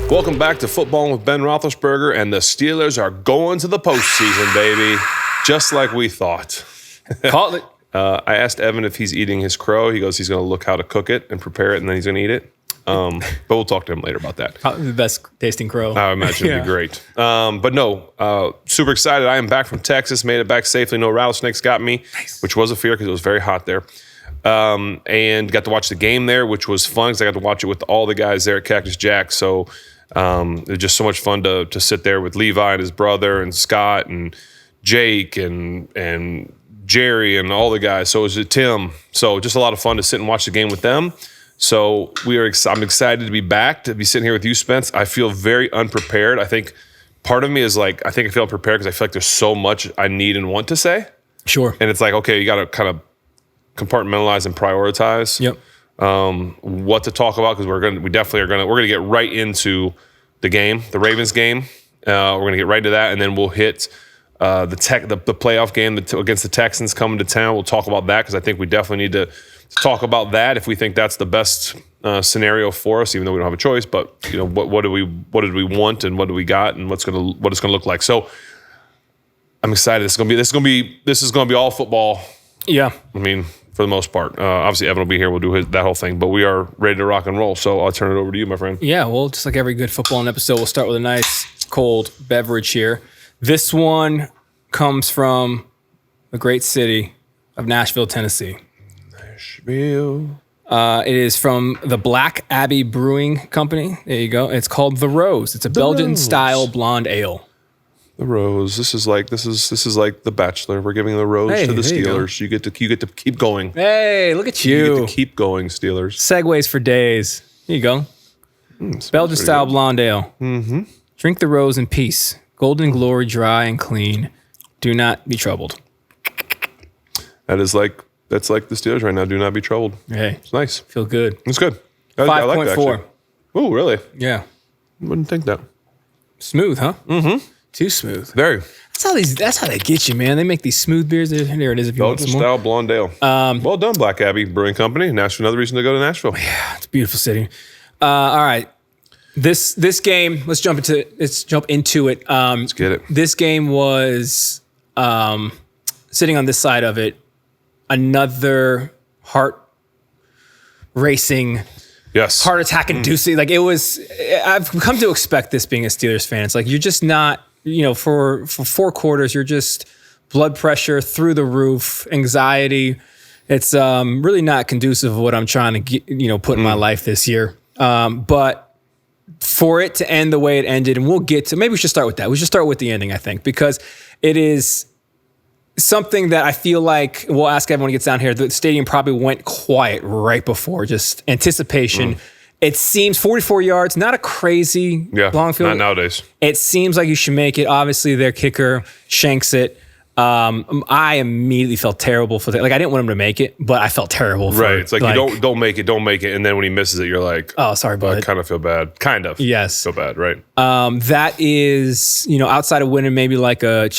Welcome back to Footballing with Ben Roethlisberger, and the Steelers are going to the postseason, baby, just like we thought. Call it. I asked Evan if he's eating his crow. He goes, he's going to look how to cook it and prepare it, and then he's going to eat it. But we'll talk to him later about that. Probably the best tasting crow. I imagine it'd be great. But no, super excited. I am back from Texas, made it back safely. No rattlesnakes got me, which was a fear because it was very hot there. And got to watch the game there, which was fun because I got to watch it with all the guys there at Cactus Jack. So it was just so much fun to sit there with Levi and his brother and Scott and Jake and Jerry and all the guys. So it was Tim. So just a lot of fun to sit and watch the game with them. So I'm excited to be back, to be sitting here with you, Spence. I feel very unprepared. I think part of me is like, I feel unprepared because I feel like there's so much I need and want to say. Sure. And it's like, okay, you got to kind of compartmentalize and prioritize. Yep. What to talk about, because we're gonna get right into the game, the Ravens game. We're gonna get right into that, and then we'll hit the playoff game against the Texans coming to town. We'll talk about that because I think we definitely need to talk about that if we think that's the best scenario for us, even though we don't have a choice. But you know, what did we want, and what do we got, and what it's gonna look like. So I'm excited. This is gonna be all football. Yeah. I mean, for the most part. Obviously, Evan will be here. We'll do that whole thing. But we are ready to rock and roll. So I'll turn it over to you, my friend. Yeah, well, just like every good football episode, we'll start with a nice cold beverage here. This one comes from the great city of Nashville, Tennessee. Nashville. It is from the Black Abbey Brewing Company. There you go. It's called The Rose. It's a Belgian-style blonde ale. The Rose. This is like The Bachelor. We're giving the rose to the Steelers. You get to keep going. Hey, look at you. You get to keep going, Steelers. Segues for days. Here you go. Belgian style blonde ale. Mm-hmm. Drink the rose in peace. Golden glory, dry and clean. Do not be troubled. That's like the Steelers right now. Do not be troubled. Hey, it's nice. Feel good. It's good. 5.4. Oh, really? Yeah. Wouldn't think that. Smooth, huh? Mm-hmm. Too smooth. Very. That's how they get you, man. They make these smooth beers. There it is. If you want some more. Belgian style blonde ale. Well done, Black Abbey Brewing Company. Nashville, another reason to go to Nashville. Yeah, it's a beautiful city. All right, this game. Let's jump into it. Let's get it. This game was sitting on this side of it. Another heart racing. Yes. Heart attack inducing. Like it was. I've come to expect this being a Steelers fan. It's like you're just not. You know, for 4 quarters, you're just blood pressure through the roof, anxiety. It's really not conducive of what I'm trying to get, put in my life this year. But for it to end the way it ended, and maybe we should start with that. We should start with the ending, I think, because it is something that I feel like we'll ask everyone who gets down here. The stadium probably went quiet right before, just anticipation. It seems 44 yards, not a crazy long field. Not nowadays. It seems like you should make it. Obviously, their kicker shanks it. I immediately felt terrible for that. Like I didn't want him to make it, but I felt terrible for Right. It's like you don't make it, and then when he misses it, you're like, oh, sorry, bud. I kind of feel bad. Kind of. Yes. Feel bad, right? That is, outside of winning maybe like the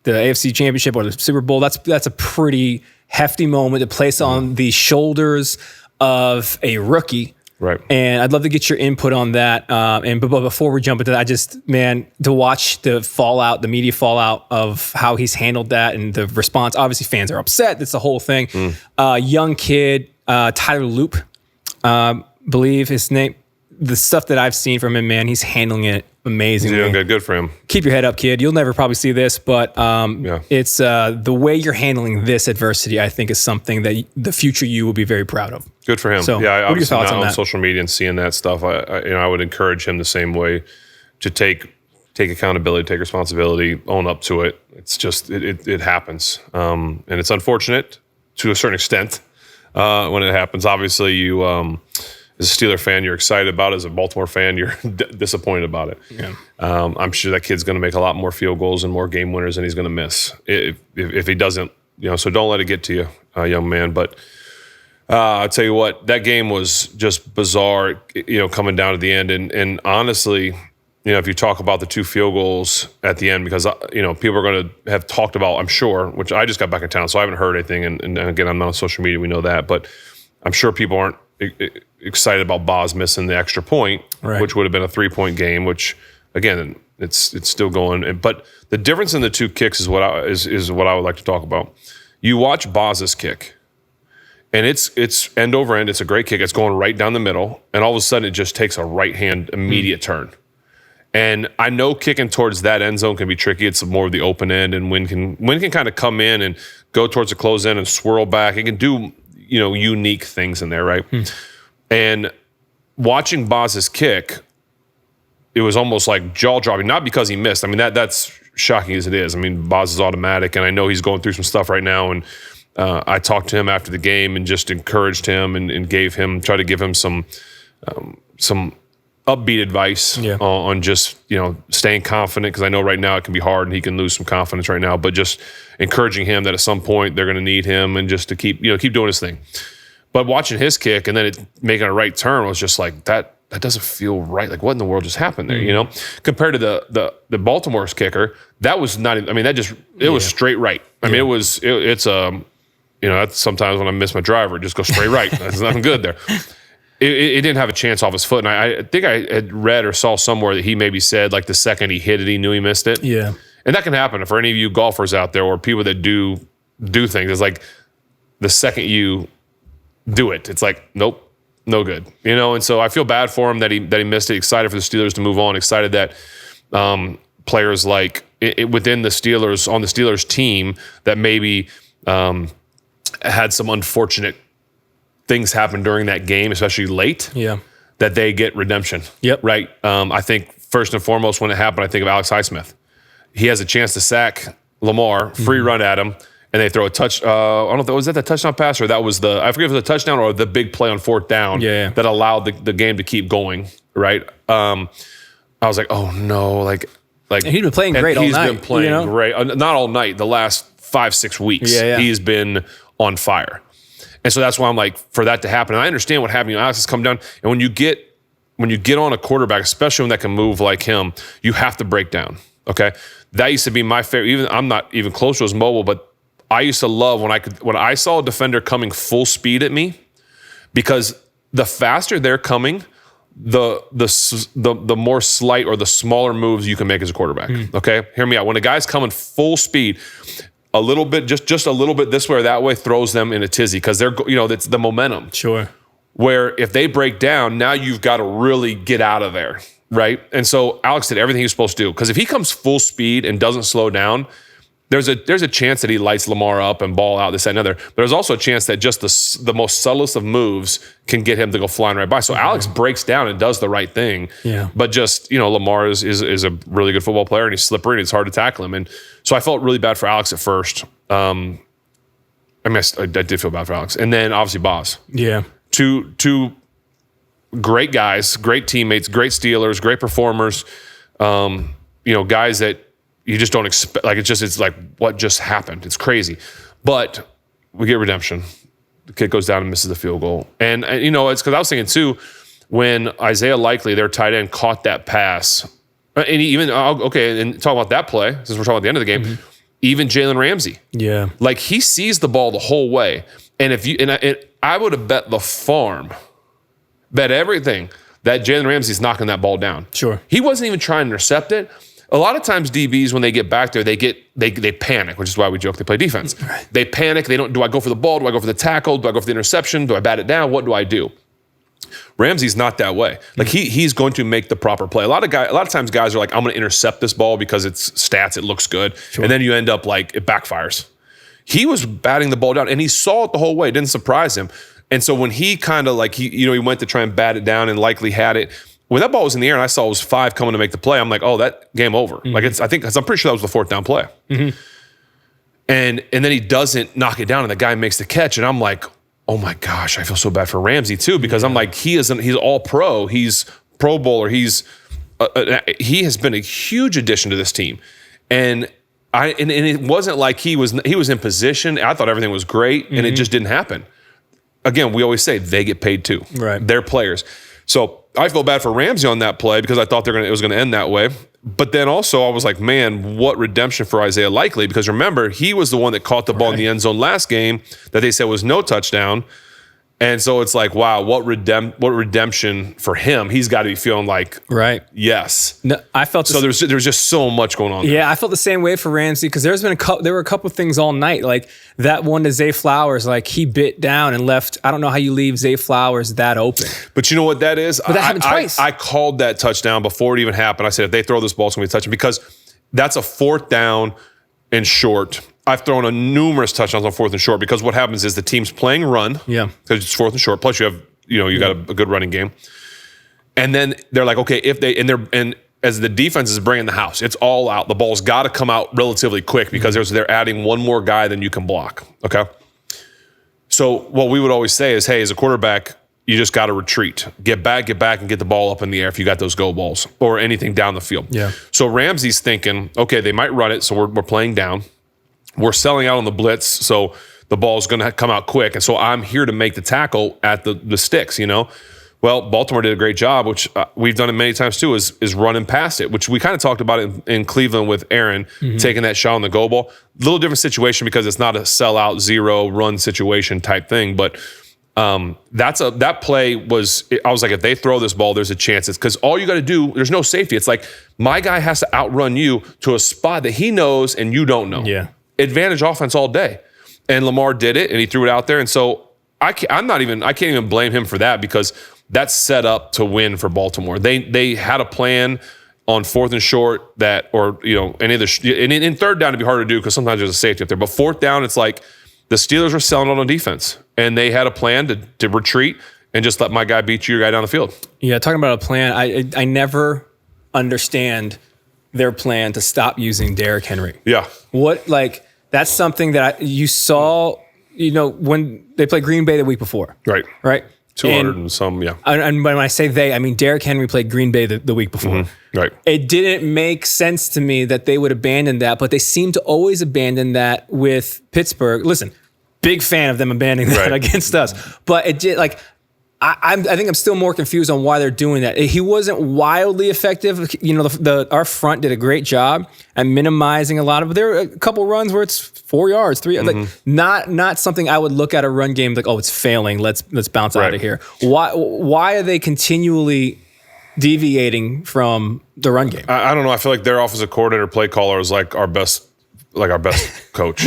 AFC Championship or the Super Bowl, that's a pretty hefty moment to place on the shoulders of a rookie. Right. And I'd love to get your input on that. But before we jump into that, to watch the media fallout of how he's handled that and the response. Obviously, fans are upset. That's the whole thing. Young kid, Tyler Loop, believe his name. The stuff that I've seen from him, man, he's handling it amazingly. He's doing good for him. Keep your head up, kid. You'll never probably see this, but it's the way you're handling this adversity, I think, is something that the future you will be very proud of. Good for him. So, yeah, what are your thoughts on that? social media and seeing that stuff, I would encourage him the same way to take accountability, take responsibility, own up to it. It's just it happens, and it's unfortunate to a certain extent when it happens. Obviously, you. As a Steeler fan, you're excited about it. As a Baltimore fan, you're disappointed about it. Yeah. I'm sure that kid's going to make a lot more field goals and more game winners than he's going to miss if he doesn't. So don't let it get to you, young man. But I'll tell you what, that game was just bizarre. Coming down to the end, and honestly, if you talk about the 2 field goals at the end, because people are going to have talked about, I'm sure, which I just got back in town, so I haven't heard anything. And again, I'm not on social media. We know that, but I'm sure people aren't excited about Boz missing the extra point, Right. which would have been a 3-point game, which again, it's still going. But the difference in the two kicks is what I would like to talk about. You watch Boz's kick, and it's end over end. It's a great kick. It's going right down the middle, and all of a sudden it just takes a right hand immediate turn. And I know kicking towards that end zone can be tricky. It's more of the open end, and Wynn can kind of come in and go towards the close end and swirl back. It can do unique things in there, right? And watching Boz's kick, it was almost like jaw dropping. Not because he missed. I mean that's shocking as it is. I mean Boz is automatic, and I know he's going through some stuff right now. And I talked to him after the game and just encouraged him and tried to give him some upbeat advice on just staying confident, because I know right now it can be hard and he can lose some confidence right now, but just encouraging him that at some point they're going to need him and just to keep doing his thing. But watching his kick and then it making a right turn was just like that doesn't feel right. Like what in the world just happened there? Compared to the Baltimore's kicker, that was not. I mean it was straight right. I mean that's sometimes when I miss my driver, it just goes straight right. There's nothing good there. It didn't have a chance off his foot. And I think I had read or saw somewhere that he maybe said like the second he hit it, he knew he missed it. Yeah. And that can happen for any of you golfers out there or people that do things. It's like the second you do it, it's like, nope, no good. And so I feel bad for him that he missed it. Excited for the Steelers to move on. Excited that players like within the Steelers, on the Steelers team, that maybe had some unfortunate things happen during that game, especially late, that they get redemption. Yep. Right? I think first and foremost when it happened, I think of Alex Highsmith. He has a chance to sack Lamar, free run at him, and they throw a touch. I don't know if that was the touchdown pass or that was I forget if it was a touchdown or the big play on fourth down that allowed the game to keep going. Right? I was like, oh no, like and he'd been playing great all night. He's been playing great. Not all night. The last 5-6 weeks, he's been on fire. And so that's why I'm like, for that to happen, and I understand what happened. Alex has come down, and when you get on a quarterback, especially when that can move like him, you have to break down. Okay, that used to be my favorite. Even I'm not even close to as mobile, but I used to love when I saw a defender coming full speed at me, because the faster they're coming, the more slight or the smaller moves you can make as a quarterback. Okay, hear me out. When a guy's coming full speed, a little bit, just a little bit this way or that way throws them in a tizzy, because they're, it's the momentum. Sure. Where if they break down, now you've got to really get out of there, right? And so Alex did everything he was supposed to do, because if he comes full speed and doesn't slow down, there's a chance that he lights Lamar up and ball out, this, that, and other. But there's also a chance that just the most subtlest of moves can get him to go flying right by. So Alex breaks down and does the right thing. Yeah. But just, Lamar is a really good football player, and he's slippery and it's hard to tackle him. And so I felt really bad for Alex at first. I did feel bad for Alex. And then obviously Boz. Yeah. Two great guys, great teammates, great Steelers, great performers. Guys that you just don't expect. Like it's like what just happened. It's crazy, but we get redemption. The kid goes down and misses the field goal, and it's because I was thinking too, when Isaiah Likely, their tight end, caught that pass, and and talk about that play since we're talking about the end of the game. Even Jalen Ramsey, like he sees the ball the whole way, and I would have bet the farm, bet everything that Jalen Ramsey's knocking that ball down. Sure, he wasn't even trying to intercept it. A lot of times DBs, when they get back there, they panic, which is why we joke they play defense. Right. They panic. They don't, do I go for the ball? Do I go for the tackle? Do I go for the interception? Do I bat it down? What do I do? Ramsey's not that way. Like he's going to make the proper play. A lot of times guys are like, I'm going to intercept this ball because it's stats, it looks good. Sure. And then you end up like it backfires. He was batting the ball down and he saw it the whole way. It didn't surprise him. And so when he kind of like, he went to try and bat it down and Likely had it. When that ball was in the air and I saw it was 5 coming to make the play, I'm like, oh, that game over. Mm-hmm. Like I'm pretty sure that was the 4th down play. Mm-hmm. And then he doesn't knock it down and the guy makes the catch. And I'm like, oh my gosh, I feel so bad for Ramsey too, because I'm like, he's all pro. He's Pro Bowler. He has been a huge addition to this team. And it wasn't like he was in position. I thought everything was great and it just didn't happen. Again, we always say they get paid too. Right. They're players. So I feel bad for Ramsey on that play because I thought it was going to end that way. But then also I was like, man, what redemption for Isaiah Likely? Because remember, he was the one that caught the ball in the end zone last game that they said was no touchdown. And so it's like, wow, what redemption for him? He's got to be feeling like, right. Yes. No, I felt so. There's just so much going on. Yeah, I felt the same way for Ramsey because there were a couple things all night, like that one to Zay Flowers, like he bit down and left. I don't know how you leave Zay Flowers that open. But you know what that is? But that happened twice. I called that touchdown before it even happened. I said if they throw this ball, it's going to be a touchdown because that's a 4th down and short. I've thrown a numerous touchdowns on 4th and short because what happens is the team's playing run. Yeah. Because it's 4th and short. Plus you have, you got a good running game. And then they're like, okay, and as the defense is bringing the house, it's all out. The ball's got to come out relatively quick because they're adding one more guy than you can block. Okay. So what we would always say is, hey, as a quarterback, you just got to retreat. Get back, and get the ball up in the air if you got those go balls or anything down the field. Yeah. So Ramsey's thinking, okay, they might run it, so we're playing down. We're selling out on the blitz, so the ball's going to come out quick. And so I'm here to make the tackle at the sticks, Well, Baltimore did a great job, which we've done it many times too, is running past it, which we kind of talked about it in Cleveland with Aaron, taking that shot on the go ball. A little different situation because it's not a sellout, zero run situation type thing. But that play was, I was like, if they throw this ball, there's a chance. It's because all you got to do, there's no safety. It's like my guy has to outrun you to a spot that he knows and you don't know. Yeah. Advantage offense all day. And Lamar did it and he threw it out there. And so I can't even blame him for that because that's set up to win for Baltimore. They had a plan on 4th and short that, or any of the in 3rd down it'd be harder to do because sometimes there's a safety up there. But 4th down, it's like the Steelers were selling on defense and they had a plan to retreat and just let my guy beat your guy down the field. Yeah, talking about a plan, I never understand their plan to stop using Derrick Henry. Yeah, that's something that you saw, when they played Green Bay the week before. Right. 200 and some, yeah. And when I say they, I mean Derrick Henry played Green Bay the week before. Mm-hmm. Right. It didn't make sense to me that they would abandon that, but they seem to always abandon that with Pittsburgh. Listen, big fan of them abandoning that against us, but it did I think I'm still more confused on why they're doing that. He wasn't wildly effective. Our front did a great job at minimizing a lot of. There were a couple runs where it's 4 yards, 3, not something I would look at a run game like, oh, it's failing. Let's bounce out of here. Why are they continually deviating from the run game? I don't know. I feel like their offensive coordinator, play caller, is like our best coach.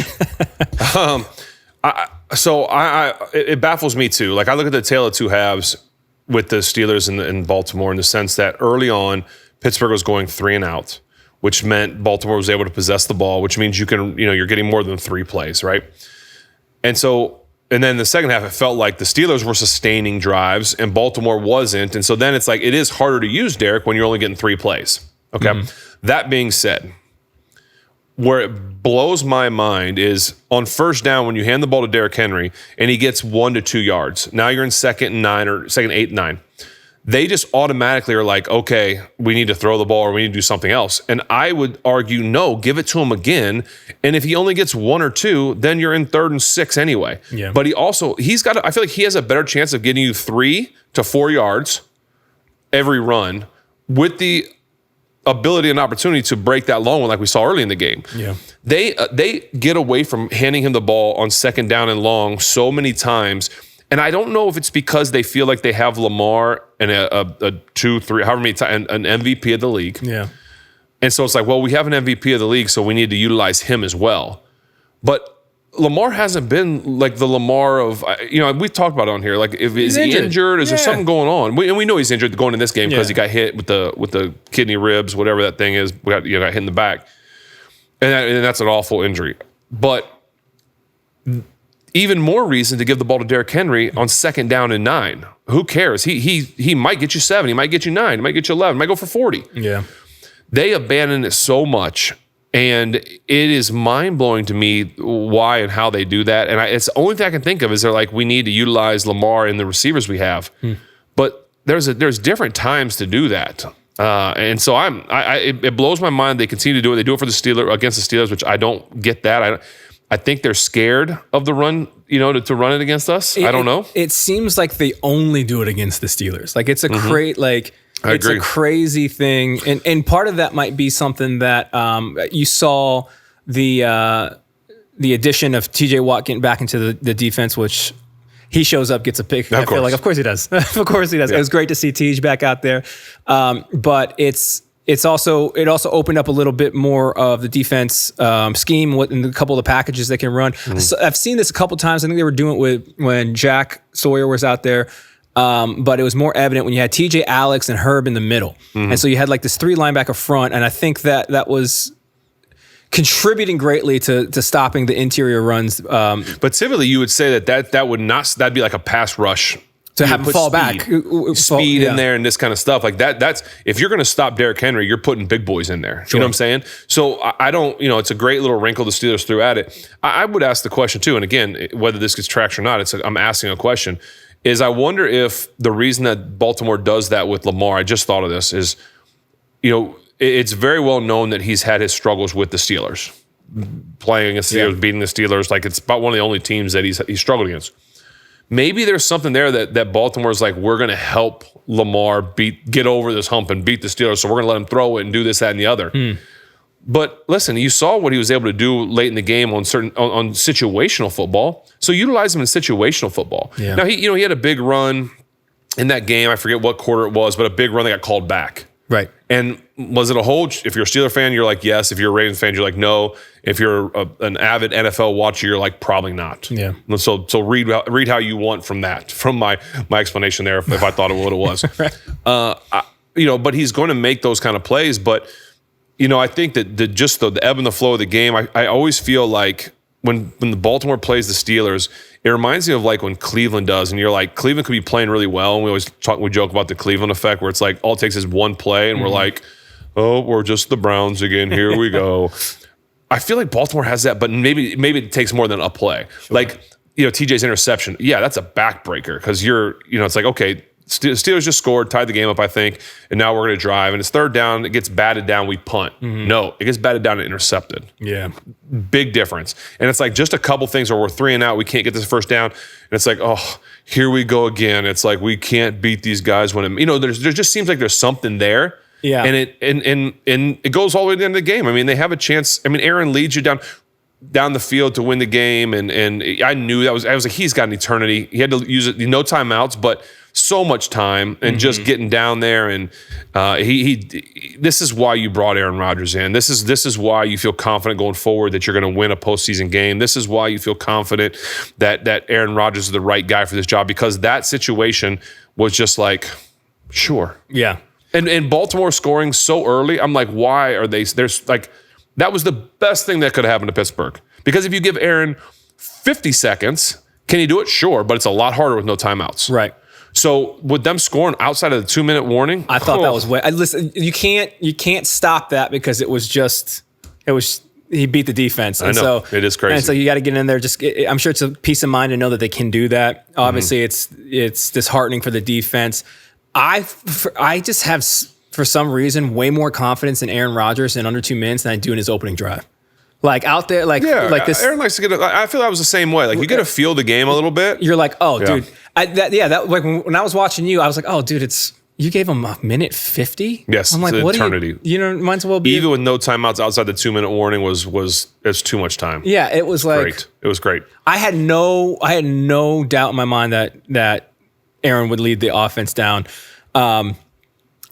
It baffles me too. Like I look at the tale of two halves with the Steelers and Baltimore in the sense that early on Pittsburgh was going 3 and out, which meant Baltimore was able to possess the ball, which means you're getting more than 3 plays, right? And then the second half, it felt like the Steelers were sustaining drives and Baltimore wasn't. And so then it's like, it is harder to use Derrick when you're only getting 3 plays. Okay. Mm-hmm. That being said, where it blows my mind is on first down when you hand the ball to Derrick Henry and he gets 1 to 2 yards. Now you're in 2nd and 9 or 2nd 8 and 9. They just automatically are like, okay, we need to throw the ball or we need to do something else. And I would argue, no, give it to him again. And if he only gets 1 or 2, then you're in 3rd and 6 anyway. Yeah. But I feel like he has a better chance of getting you 3 to 4 yards every run with the ability and opportunity to break that long one like we saw early in the game. Yeah. They get away from handing him the ball on 2nd down and long so many times. And I don't know if it's because they feel like they have Lamar and a 2, 3, however many times, an MVP of the league. Yeah. And so it's like, well, we have an MVP of the league, so we need to utilize him as well. But Lamar hasn't been like the Lamar of, we've talked about it on here. Like, is he injured? Is there something going on? We know he's injured going in this game because he got hit with the kidney ribs, whatever that thing is. Got hit in the back, and that's an awful injury. But even more reason to give the ball to Derrick Henry on 2nd down and 9. Who cares? He might get you 7. He might get you 9. He might get you 11. He might go for 40. Yeah. They abandon it so much. And it is mind-blowing to me why and how they do that. And it's the only thing I can think of is they're like, we need to utilize Lamar and the receivers we have. But there's different times to do that. And so it blows my mind they continue to do it. They do it for the Steelers against the Steelers, which I don't get that. I think they're scared of the run, to run it against us. I don't know. It seems like they only do it against the Steelers. Like it's a it's a crazy thing. And part of that might be something that you saw the addition of TJ Watt getting back into the defense, which he shows up, gets a pick. I feel like, of course he does. Of course he does. Yeah. It was great to see Tej back out there. But it also opened up a little bit more of the defense scheme in a couple of the packages they can run. So I've seen this a couple times. I think they were doing it when Jack Sawyer was out there. But it was more evident when you had TJ, Alex, and Herb in the middle. And so you had like this 3 linebacker front. And I think that was contributing greatly to stopping the interior runs. But typically you would say that'd be like a pass rush. To have him fall back. Speed in there and this kind of stuff. Like that's if you're going to stop Derrick Henry, you're putting big boys in there. Sure. You know what I'm saying? So I don't, it's a great little wrinkle the Steelers threw at it. I would ask the question too, and again, whether this gets traction or not, I'm asking a question, is I wonder if the reason that Baltimore does that with Lamar, I just thought of this, is, it's very well known that he's had his struggles with the Steelers. Playing against the Steelers, beating the Steelers, like it's about one of the only teams that he's struggled against. Maybe there's something there that Baltimore's like, we're going to help Lamar get over this hump and beat the Steelers, so we're going to let him throw it and do this, that, and the other. But listen, you saw what he was able to do late in the game on situational football. So utilize him in situational football. Yeah. Now he had a big run in that game. I forget what quarter it was, but a big run that got called back. Right. And was it a hold? If you're a Steeler fan, you're like, yes. If you're a Ravens fan, you're like, no. If you're an avid NFL watcher, you're like, probably not. Yeah. So read how you want from that, from my explanation there, if I thought of what it was. Right. But he's going to make those kind of plays. But, I think that the ebb and the flow of the game, I always feel like when the Baltimore plays the Steelers, it reminds me of like when Cleveland does, and you're like, Cleveland could be playing really well, and we joke about the Cleveland effect, where it's like all it takes is one play, and we're like, oh, we're just the Browns again. Here we go. I feel like Baltimore has that, but maybe it takes more than a play. Sure. Like TJ's interception, that's a backbreaker because it's like, okay, Steelers just scored, tied the game up, I think, and now we're going to drive, and it's third down, it gets batted down, we punt. No, it gets batted down and intercepted. Yeah. Big difference. And it's like just a couple things where we're 3 and out, we can't get this first down, and it's like, oh, here we go again. It's like we can't beat these guys when there just seems like there's something there. Yeah. And it goes all the way to the end of the game. I mean, they have a chance. I mean, Aaron leads you down the field to win the game, and I knew I was like, he's got an eternity. He had to use it, no timeouts, but so much time and just getting down there. And this is why you brought Aaron Rodgers in. This is why you feel confident going forward that you're going to win a postseason game. This is why you feel confident that Aaron Rodgers is the right guy for this job, because that situation was just like, sure. Yeah. And Baltimore scoring so early, I'm like, why are they? There's like, that was the best thing that could have happened to Pittsburgh. Because if you give Aaron 50 seconds, can he do it? Sure, but it's a lot harder with no timeouts. Right. So with them scoring outside of the 2-minute warning, I thought that was way. Listen, you can't stop that because he beat the defense. And I know. So it is crazy. And so you got to get in there. I'm sure it's a peace of mind to know that they can do that. Obviously, it's disheartening for the defense. I just have, for some reason, way more confidence in Aaron Rodgers in under 2 minutes than I do in his opening drive. Like out there, like this. Aaron likes to get. I feel that was the same way. Like you get to feel the game a little bit. You're like, oh, dude, that like when I was watching you, I was like, oh, dude, you gave him a minute 50. Yes, I'm like, it's what eternity. Might as well be. Even with no timeouts outside the 2-minute warning it's too much time. Yeah, it was like great. It was great. I had no doubt in my mind that Aaron would lead the offense down.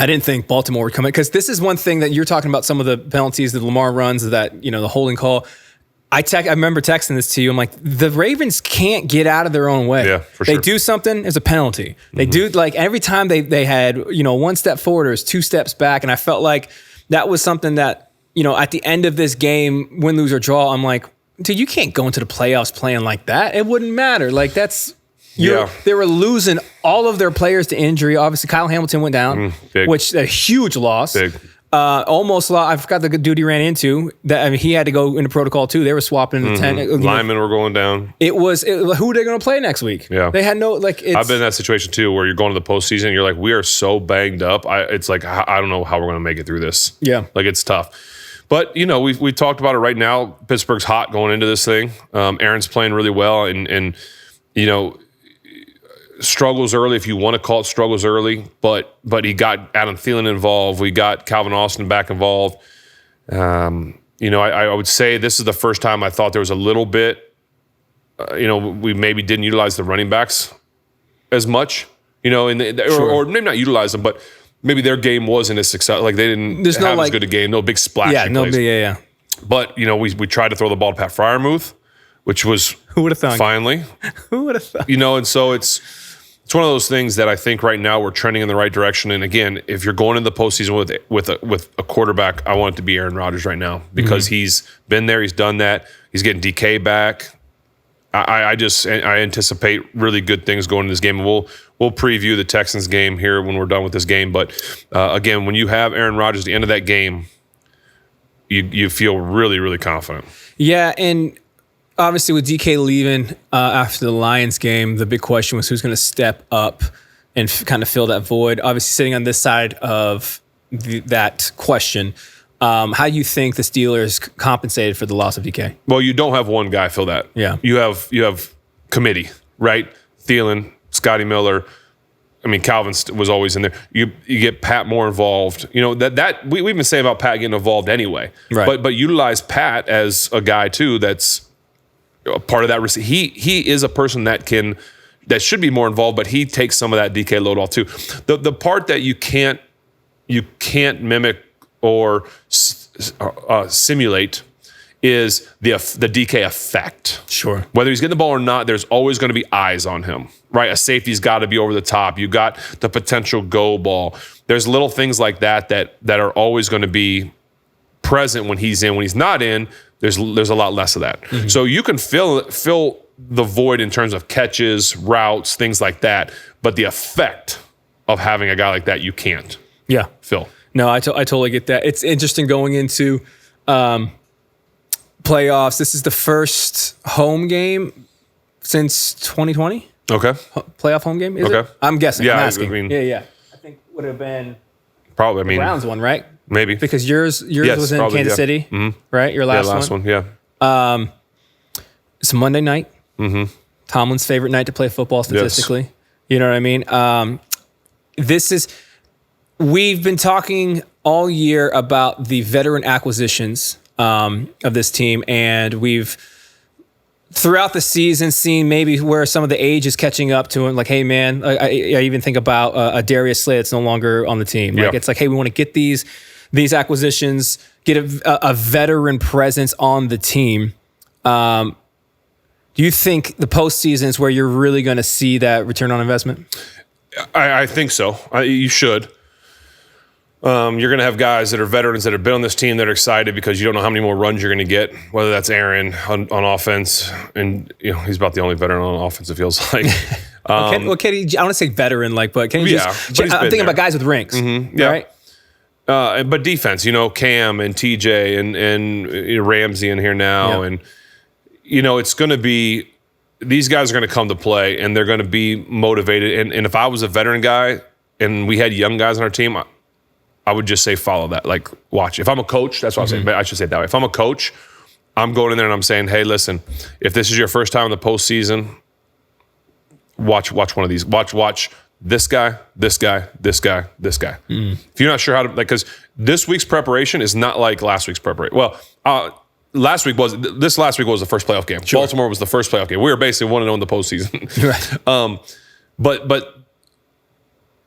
I didn't think Baltimore would come in, because this is one thing that you're talking about, some of the penalties that Lamar runs, that, the holding call. I remember texting this to you. I'm like, the Ravens can't get out of their own way. Yeah, for sure. They do something, it's a penalty. They do, like, every time they had, 1 step forward or 2 steps back. And I felt like that was something that, at the end of this game, win, lose, or draw, I'm like, dude, you can't go into the playoffs playing like that. It wouldn't matter. Like, they were losing all of their players to injury. Obviously, Kyle Hamilton went down, which a huge loss. Big. Almost lost. I forgot the dude he ran into. He had to go into protocol too. They were swapping the 10. Linemen were going down. Who are they going to play next week? Yeah, they had no I've been in that situation too, where you're going to the postseason and you're like, we are so banged up. It's like, I don't know how we're going to make it through this. Yeah, like it's tough. But we talked about it right now. Pittsburgh's hot going into this thing. Aaron's playing really well, and struggles early, if you want to call it struggles early, but he got Adam Thielen involved. We got Calvin Austin back involved. I would say this is the first time I thought there was a little bit, we maybe didn't utilize the running backs as much, or maybe not utilize them, but maybe their game wasn't as successful. Like they didn't have as good a game. No big splashy plays. Yeah. But, we tried to throw the ball to Pat Fryermuth, which was who would have thought? Finally. Who would have thought? And so it's one of those things that I think right now we're trending in the right direction. And again, if you're going into the postseason with a quarterback, I want it to be Aaron Rodgers right now because he's been there, he's done that, he's getting DK back. I anticipate really good things going in this game. And we'll preview the Texans game here when we're done with this game. But again, when you have Aaron Rodgers at the end of that game, you feel really, really confident. Yeah, and obviously with DK leaving after the Lions game, the big question was who's going to step up and kind of fill that void. Obviously sitting on this side of that question, how do you think the Steelers compensated for the loss of DK? Well, you don't have one guy fill that. Yeah. You have committee, right? Thielen, Scotty Miller. I mean, Calvin was always in there. You get Pat more involved. That we've been saying about Pat getting involved anyway. Right. But utilize Pat as a guy too. That's a part of that. He is a person that should be more involved, but he takes some of that DK load off too. The part that you can't mimic or simulate is the DK effect. Sure. Whether he's getting the ball or not, there's always going to be eyes on him, right? A safety's got to be over the top. You got the potential go ball. There's little things like that are always going to be present when he's in. When he's not in, there's a lot less of that. Mm-hmm. So you can fill the void in terms of catches, routes, things like that. But the effect of having a guy like that, you can't. Yeah. Phil. No, I totally get that. It's interesting going into playoffs. This is the first home game since 2020. Okay. Playoff home game, is it? I'm guessing. Yeah, I'm asking. I mean, yeah. I think would have been probably. the Browns one, right? Maybe. Because yours was in probably, Kansas City, right? Your last one. Yeah. It's Monday night. Mm-hmm. Tomlin's favorite night to play football statistically. Yes. You know what I mean? We've been talking all year about the veteran acquisitions of this team, and we've throughout the season seen maybe where some of the age is catching up to him. Like, hey, man, I even think about a Darius Slay that's no longer on the team. Like, it's like, hey, we want to get these acquisitions, get a veteran presence on the team. Do you think the postseason is where you're really going to see that return on investment? I think so. You should. You're going to have guys that are veterans that have been on this team that are excited because you don't know how many more runs you're going to get, whether that's Aaron on offense. And, he's about the only veteran on offense, it feels like. Kenny, I want to say veteran, but can you just... I'm thinking about guys with rings, right? But defense, Cam and TJ and Ramsey in here now. And, it's going to be... These guys are going to come to play, and they're going to be motivated. And if I was a veteran guy and we had young guys on our team... I would just say follow that. Like, watch. If I'm a coach, that's what I'm saying. But I should say it that way. If I'm a coach, I'm going in there and I'm saying, hey, listen, if this is your first time in the postseason, watch one of these. Watch this guy, this guy, this guy, this guy. If you're not sure how to, because this week's preparation is not like last week's preparation. Well, last week was the first playoff game. Sure. Baltimore was the first playoff game. We were basically 1-0 in the postseason. Right. But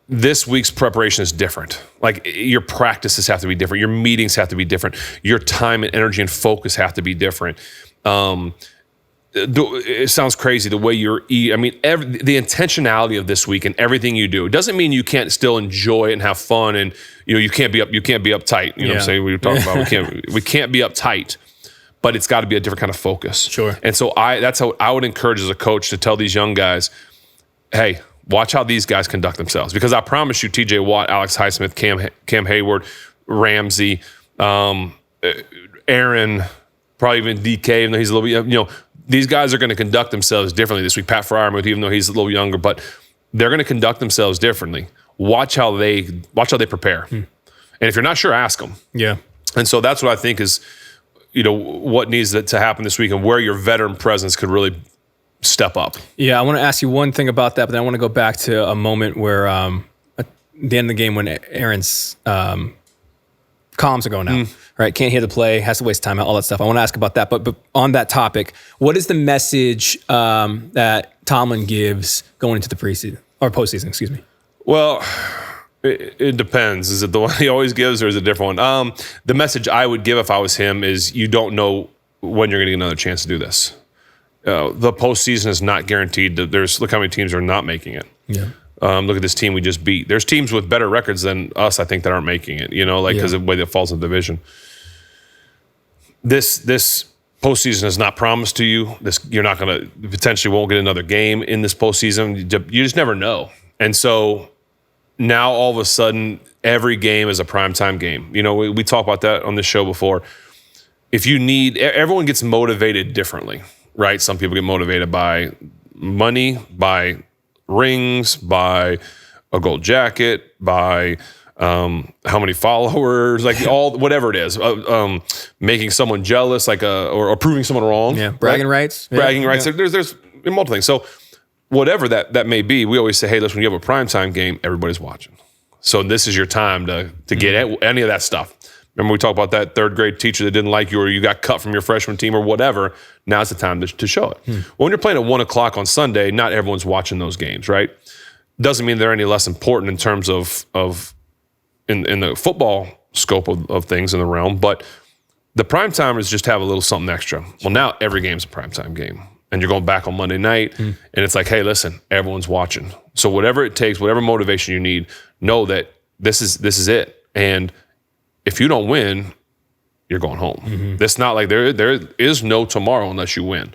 this week's preparation is different. Like, your practices have to be different. Your meetings have to be different. Your time and energy and focus have to be different. It sounds crazy the way you're eating. I mean, the intentionality of this week and everything you do. It doesn't mean you can't still enjoy it and have fun, and you can't be uptight. You know what I'm saying? We were talking about we can't be uptight, but it's got to be a different kind of focus. Sure. And so that's how I would encourage as a coach to tell these young guys, hey, watch how these guys conduct themselves. Because I promise you, TJ Watt, Alex Highsmith, Cam Hayward, Ramsey, Aaron, probably even DK, even though he's a little bit, these guys are going to conduct themselves differently this week. Pat Fryermuth, even though he's a little younger, but they're going to conduct themselves differently. Watch how they prepare. And if you're not sure, ask them. Yeah. And so that's what I think is, what needs to happen this week and where your veteran presence could really step up. Yeah, I want to ask you one thing about that, but then I want to go back to a moment where at the end of the game when Aaron's comms are going out, right? Can't hear the play, has to waste time, all that stuff. I want to ask about that, but on that topic, what is the message that Tomlin gives going into the preseason? or postseason, excuse me? Well, it depends. Is it the one he always gives or is it a different one? The message I would give if I was him is you don't know when you're going to get another chance to do this. The postseason is not guaranteed. Look how many teams are not making it. Yeah. Look at this team we just beat. There's teams with better records than us, I think, that aren't making it, because of the way that falls in the division. This postseason is not promised to you. You're not going to, potentially won't get another game in this postseason. You just never know. And so now all of a sudden, every game is a primetime game. We talked about that on this show before. Everyone gets motivated differently, right? Some people get motivated by money, by rings, by a gold jacket, by how many followers, like whatever it is, making someone jealous, or proving someone wrong. Yeah, bragging rights. Bragging rights. Yeah. There's multiple things. So whatever that may be, we always say, hey, listen, when you have a primetime game, everybody's watching. So this is your time to get any of that stuff. Remember we talked about that third grade teacher that didn't like you or you got cut from your freshman team or whatever. Now's the time to show it. Well, when you're playing at 1 o'clock on Sunday, not everyone's watching those games, right? Doesn't mean they're any less important in terms of in the football scope of things in the realm, but the primetimers just have a little something extra. Well, now every game's a primetime game. And you're going back on Monday night, and it's like, hey, listen, everyone's watching. So whatever it takes, whatever motivation you need, know that this is it. And if you don't win, you're going home. It's not like there is no tomorrow unless you win.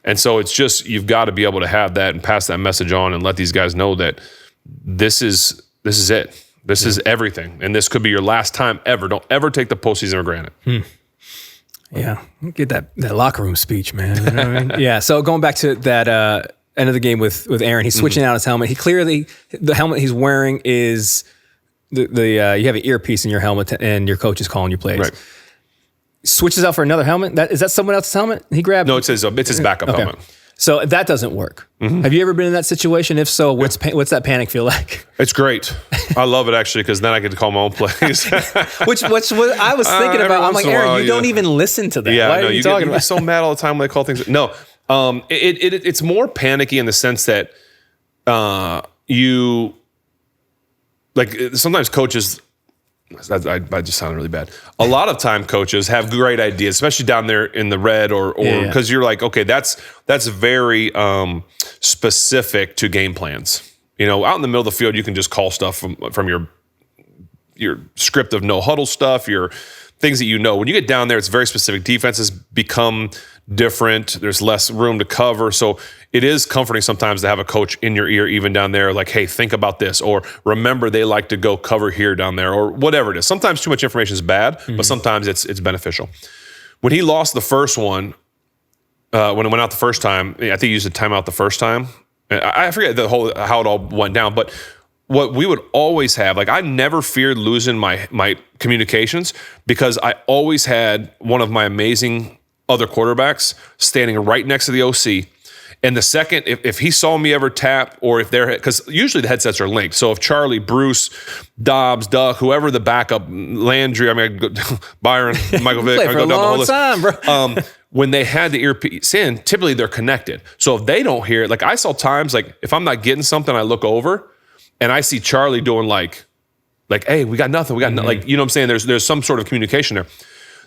And so it's just, you've got to be able to have that and pass that message on and let these guys know that this is it. This is everything. And this could be your last time ever. Don't ever take the postseason for granted. Yeah, get that locker room speech, man. You know what I mean? Yeah. So going back to that end of the game with Aaron, he's switching out his helmet. He clearly, the helmet he's wearing is you have an earpiece in your helmet and your coach is calling you plays. Right. Switches out for another helmet. Is that someone else's helmet? He grabbed. No, it's his backup helmet. So that doesn't work. Have you ever been in that situation? If so, what's that panic feel like? It's great. I love it actually because then I get to call my own plays. Which what I was thinking about. I'm like, Aaron, you don't even listen to that. Yeah, why are you talking about? Get so mad all the time when they call things. No, it's more panicky in the sense that you like sometimes coaches. I just sounded really bad. A lot of time coaches have great ideas, especially down there in the red or because you're like, okay, that's very specific to game plans. Out in the middle of the field, you can just call stuff from your script of no huddle stuff, your things that When you get down there, it's very specific. Defenses become different. There's less room to cover. So it is comforting sometimes to have a coach in your ear, even down there, like, hey, think about this, or remember they like to go cover here down there, or whatever it is. Sometimes too much information is bad, but sometimes it's beneficial. When he lost the first one, when it went out the first time, I think he used a timeout the first time. I forget how it all went down, but what we would always have, like I never feared losing my communications because I always had one of my amazing other quarterbacks standing right next to the OC. And the second, if he saw me ever tap or if they're, because usually the headsets are linked. So if Charlie, Bruce, Dobbs, Duck, whoever the backup, Landry, Byron, Michael Vick, I go down the whole list. Time, bro. When they had the earpiece in, typically they're connected. So if they don't hear it, like I saw times, like if I'm not getting something, I look over and I see Charlie doing like, hey, we got nothing. Like, you know what I'm saying? There's some sort of communication there.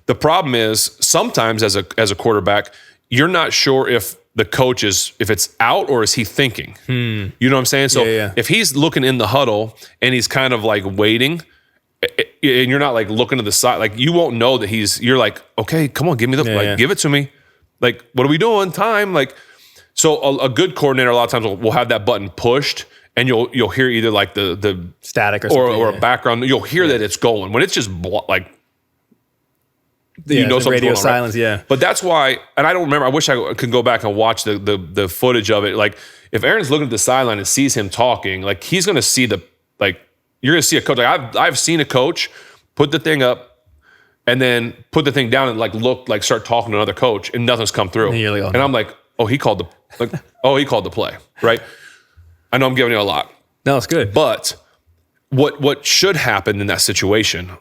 The problem is sometimes as a quarterback, you're not sure if the coach if it's out or is he thinking? You know what I'm saying? So if he's looking in the huddle and he's kind of like waiting and you're not like looking to the side, like you won't know that you're like, okay, come on, give me give it to me. Like, what are we doing? Time. Like, so a good coordinator a lot of times will have that button pushed and you'll hear either like the static or a background. You'll hear that it's going. When it's just like, something radio going on, silence, right? yeah. But that's why, and I don't remember. I wish I could go back and watch the footage of it. Like, if Aaron's looking at the sideline and sees him talking, like he's going to see you're going to see a coach. Like I've seen a coach put the thing up and then put the thing down and like start talking to another coach and nothing's come through. And I'm like, he called the play, right? I know I'm giving you a lot. No, it's good. But what should happen in that situation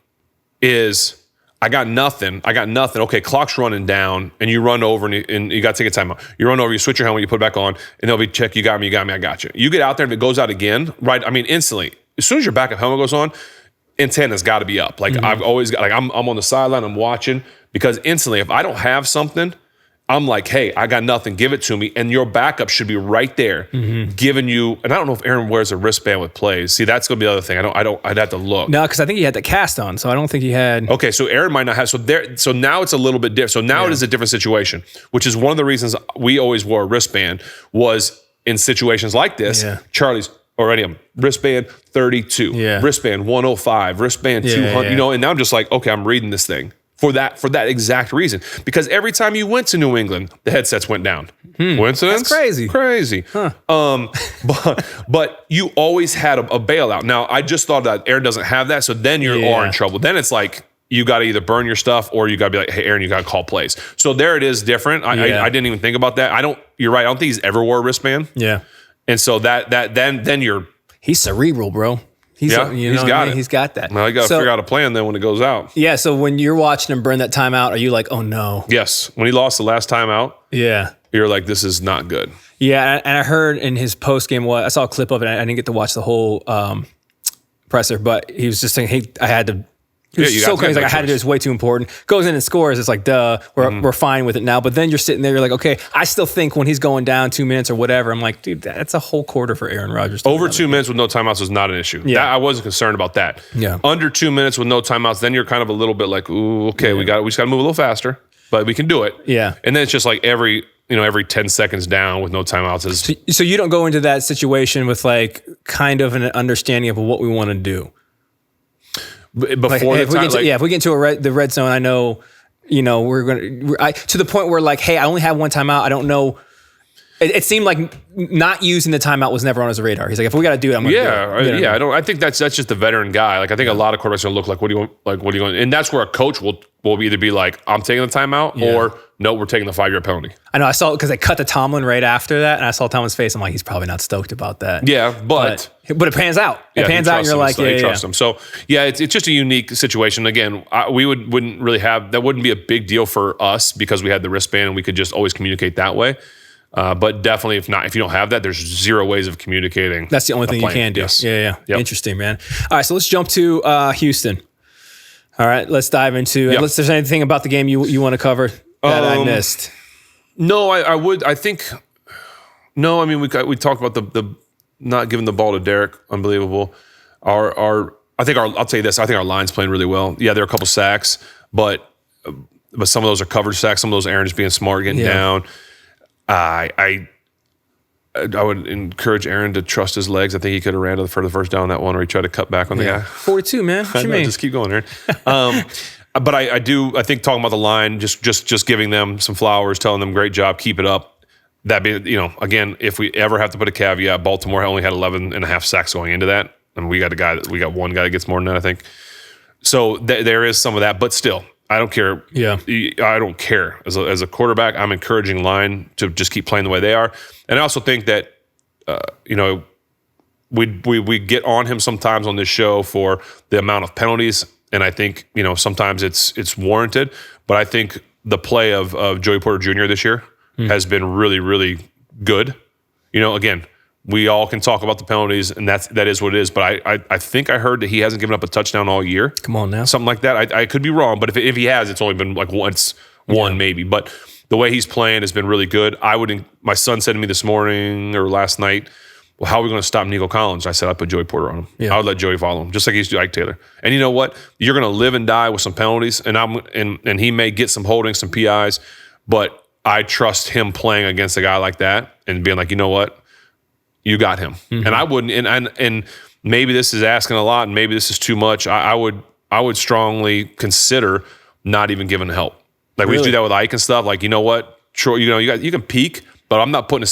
is I got nothing. Okay, clock's running down, and you run over, and you got to take a timeout. You run over, you switch your helmet, you put it back on, and they'll be, check, you got me, I got you. You get out there, and if it goes out again, right, I mean, instantly, as soon as your backup helmet goes on, antenna's got to be up. Like, I've always got, like, I'm on the sideline, I'm watching, because instantly, if I don't have something, I'm like, hey, I got nothing, give it to me. And your backup should be right there, giving you, and I don't know if Aaron wears a wristband with plays. See, that's going to be the other thing. I'd have to look. No, because I think he had the cast on, so I don't think he had. Okay, so Aaron might not have, so now it's a little bit different. So now it is a different situation, which is one of the reasons we always wore a wristband was in situations like this, Charlie's, or any of them, wristband 32, wristband 105, wristband 200, you know, and now I'm just like, okay, I'm reading this thing. For that exact reason. Because every time you went to New England, the headsets went down. Coincidence? That's crazy. Crazy. Huh. But you always had a bailout. Now, I just thought that Aaron doesn't have that, so then you are in trouble. Then it's like, you got to either burn your stuff or you got to be like, hey, Aaron, you got to call plays. So there it is different. I didn't even think about that. You're right. I don't think he's ever wore a wristband. Yeah. And so then you're. He's cerebral, bro. He's got it. He's got that. Now you got to figure out a plan then when it goes out. Yeah. So when you're watching him burn that timeout, are you like, oh no? Yes. When he lost the last timeout. Yeah. You're like, this is not good. Yeah. And I heard in his post game, I saw a clip of it. I didn't get to watch the whole presser, but he was just saying, hey, I had to. It's so crazy. Like, I had to do this, way too important. Goes in and scores. It's like, duh, we're fine with it now. But then you're sitting there, you're like, okay, I still think when he's going down 2 minutes or whatever, I'm like, dude, that's a whole quarter for Aaron Rodgers. Over 2 minutes with no timeouts is not an issue. Yeah. I wasn't concerned about that. Yeah. Under 2 minutes with no timeouts, then you're kind of a little bit like, ooh, okay, we just got to move a little faster, but we can do it. Yeah. And then it's just like every 10 seconds down with no timeouts is. So you don't go into that situation with like kind of an understanding of what we want to do. Before if we get into the red zone, I know, we're going to the point where like, hey, I only have one timeout. I don't know. It seemed like not using the timeout was never on his radar. He's like, if we got to do it, I'm going to do it. I think that's just a veteran guy. Like, I think a lot of quarterbacks are going to look like, what do you want? Like, what do you want? And that's where a coach will either be like, I'm taking the timeout or no, we're taking the 5-year penalty. I know. I saw it because they cut to Tomlin right after that. And I saw Tomlin's face. I'm like, he's probably not stoked about that. Yeah. But it pans out. It pans out and you're like, he trusts him. So it's just a unique situation. Again, we wouldn't really have, that wouldn't be a big deal for us because we had the wristband and we could just always communicate that way. But definitely, if you don't have that, there's zero ways of communicating. That's the only thing you can do. Yes. Yeah. Yep. Interesting, man. All right, so let's jump to Houston. All right, let's dive into. Unless there's anything about the game you want to cover that I missed. No, I would. I think. No, I mean we talked about the not giving the ball to Derek. Unbelievable. I'll tell you this. I think our line's playing really well. Yeah, there are a couple sacks, but some of those are coverage sacks. Some of those Aaron just being smart, getting down. I would encourage Aaron to trust his legs. I think he could have ran for the first down on that one where he tried to cut back on the guy. 42, man. What you mean? Just keep going, Aaron. But I think talking about the line, just giving them some flowers, telling them great job, keep it up. That be, again, if we ever have to put a caveat, Baltimore only had 11 and a half sacks going into that. And we got one guy that gets more than that, I think. So there is some of that, but still, I don't care. Yeah, I don't care. As a quarterback, I'm encouraging line to just keep playing the way they are. And I also think that, we get on him sometimes on this show for the amount of penalties. And I think, sometimes it's warranted. But I think the play of Joey Porter Jr. this year has been really, really good. Again, we all can talk about the penalties, and that is what it is. But I think I heard that he hasn't given up a touchdown all year. Come on now. Something like that. I could be wrong, but if he has, it's only been like one maybe. But the way he's playing has been really good. My son said to me this morning or last night, well, how are we going to stop Nico Collins? I said, I'd put Joey Porter on him. Yeah. I would let Joey follow him, just like he used to do Ike Taylor. And you know what? You're going to live and die with some penalties, and he may get some holdings, some PIs, but I trust him playing against a guy like that and being like, you know what? You got him. Mm-hmm. And I wouldn't, and maybe this is asking a lot, and maybe this is too much. I would strongly consider not even giving help. Like we used to do that with Ike and stuff. Like, you know what? Sure, you can peek, but I'm not putting a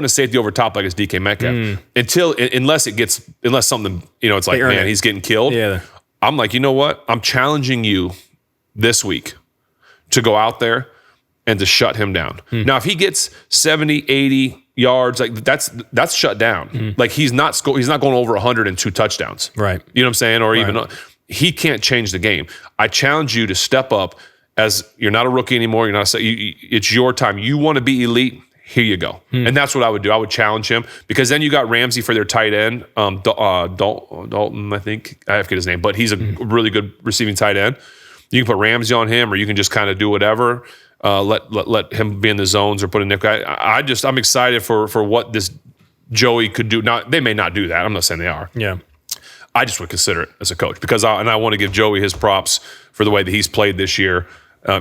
safety over top like it's DK Metcalf unless something, it's like, man, he's getting killed. Yeah. I'm like, you know what? I'm challenging you this week to go out there and to shut him down. Now, if he gets 70, 80 yards, like that's shut down. Like he's not going over 102 touchdowns. Right. You know what I'm saying? Or even he can't change the game. I challenge you to step up. As you're not a rookie anymore, you're not. It's your time. You want to be elite. Here you go. And that's what I would do. I would challenge him because then you got Ramsey for their tight end, Dalton. I think I forget his name, but he's a really good receiving tight end. You can put Ramsey on him, or you can just kind of do whatever. Let him be in the zones or put a nickel. I'm excited for what this Joey could do. Now they may not do that. I'm not saying they are. Yeah. I just would consider it as a coach because I want to give Joey his props for the way that he's played this year.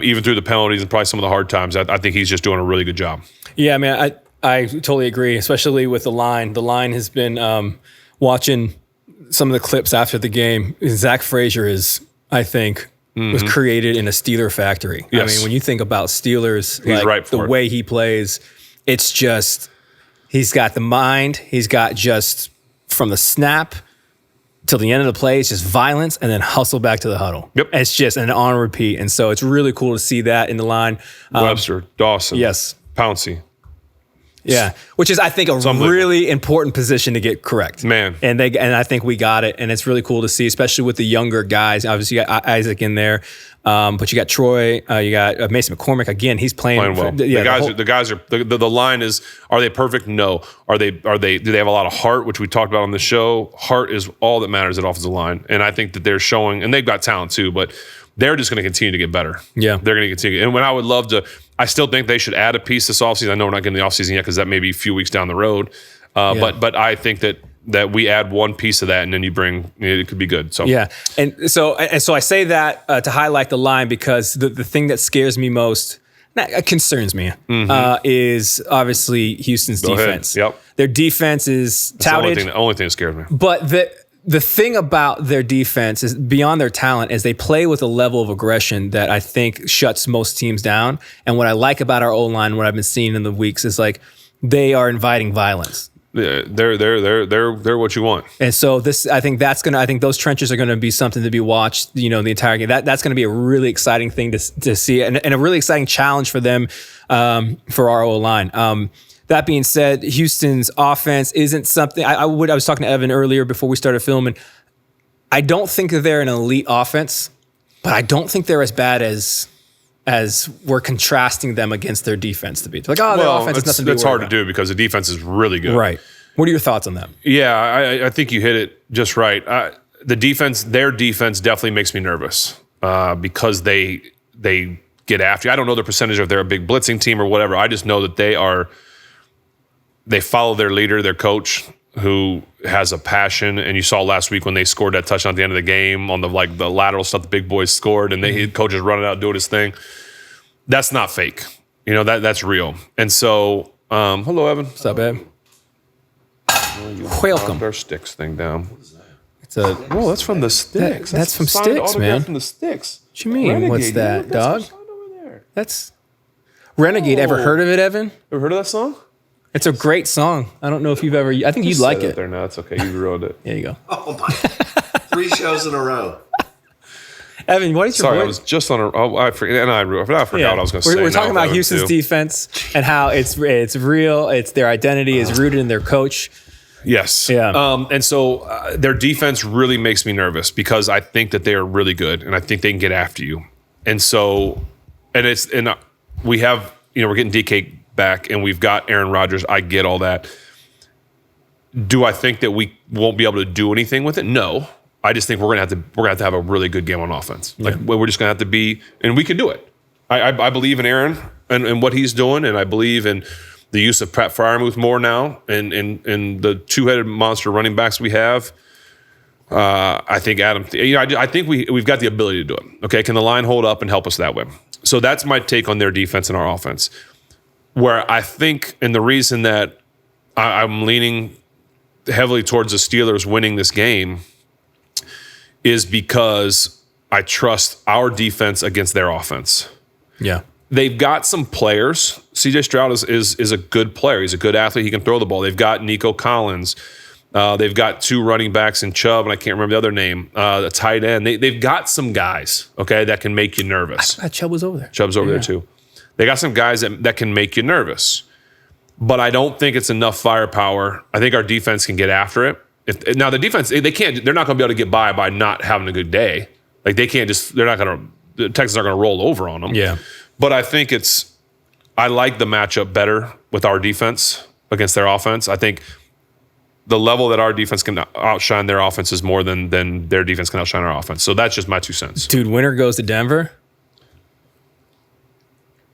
Even through the penalties and probably some of the hard times, I think he's just doing a really good job. Yeah, man, I totally agree, especially with the line. The line has been watching some of the clips after the game. Zach Frazier is, I think, was created in a Steeler factory. Yes. I mean, when you think about Steelers, He's right for the it. way he plays, it's just, he's got the mind. He's got just from the snap till the end of the play, it's just violence and then hustle back to the huddle. Yep. It's just an on repeat. And so it's really cool to see that in the line. Webster, Dawson, Yes. Pouncey. Yeah, which is, I think, a really important position to get correct. Man. And I think we got it, and it's really cool to see, especially with the younger guys. Obviously, you got Isaac in there, but you got Troy, you got Mason McCormick. Again, he's playing well. The line is, are they perfect? No. Do they have a lot of heart, which we talked about on the show? Heart is all that matters at offensive line, and I think that they're showing, and they've got talent too, but they're just going to continue to get better. Yeah. They're going to continue. And when I would love to, I still think they should add a piece this offseason. I know we're not getting the offseason yet because that may be a few weeks down the road. But I think that we add one piece of that and then you bring, it could be good. So yeah. And so I say that to highlight the line because the thing that scares me most, concerns me, is obviously Houston's defense. Yep. Their defense is touted. The only thing that scares me. But the thing about their defense is beyond their talent is they play with a level of aggression that I think shuts most teams down. And what I like about our O-line, what I've been seeing in the weeks is like they are inviting violence. Yeah, they're what you want. And so I think those trenches are going to be something to be watched, the entire game. That's going to be a really exciting thing to see and a really exciting challenge for them, for our O-line. That being said, Houston's offense isn't something I was talking to Evan earlier before we started filming. I don't think that they're an elite offense, but I don't think they're as bad as we're contrasting them against their defense to be. It's like, their offense is nothing to be That's hard about. to do because the defense is really good. Right. What are your thoughts on that? Yeah, I think you hit it just right. Their defense definitely makes me nervous because they get after you. I don't know the percentage if they're a big blitzing team or whatever. I just know that they follow their leader, their coach, who has a passion. And you saw last week when they scored that touchdown at the end of the game on the lateral stuff the big boys scored, and the coach is running out doing his thing. That's not fake. That's real. And so, hello, Evan. What's up, Ed? Welcome. Our Sticks thing down. That's from the Sticks. That's from signed Sticks, autograph man. From the Sticks. What you mean? Renegade, What's that, dog? Signed over there. That's Renegade. Ever heard of it, Evan? Ever heard of that song? It's a great song. I don't know if you've ever. I think you'd like it. There now, it's okay. You ruined it. There you go. Oh my! 3 shows in a row. Evan, what is your? Sorry, voice? I was just on a. Oh, I forgot. And I forgot what I was going to say. We're talking now, about Houston's defense and how it's real. It's their identity is rooted in their coach. Yes. Yeah. And so their defense really makes me nervous because I think that they are really good and I think they can get after you. And so, we have, we're getting DK back and we've got Aaron Rodgers. I get all that. Do I think that we won't be able to do anything with it? No. I just think we're gonna have to have a really good game on offense. Like we're just gonna have to be, and we can do it. I believe in Aaron and what he's doing, and I believe in the use of Pat Freiermuth more now, and the two-headed monster running backs we have. I think Adam. I think we've got the ability to do it. Okay, can the line hold up and help us that way? So that's my take on their defense and our offense. Where I think, and the reason that I'm leaning heavily towards the Steelers winning this game is because I trust our defense against their offense. Yeah. They've got some players. CJ Stroud is a good player. He's a good athlete. He can throw the ball. They've got Nico Collins. They've got 2 running backs in Chubb, and I can't remember the other name, a tight end. They've got some guys, okay, that can make you nervous. Chubb was over there. Chubb's over there too. They got some guys that can make you nervous. But I don't think it's enough firepower. I think our defense can get after it. Now the defense, they can't. They're not going to be able to get by not having a good day. Like they can't just. They're not going to. The Texans are going to roll over on them. Yeah. But I think I like the matchup better with our defense against their offense. I think the level that our defense can outshine their offense is more than their defense can outshine our offense. So that's just my 2 cents. Dude, winner goes to Denver.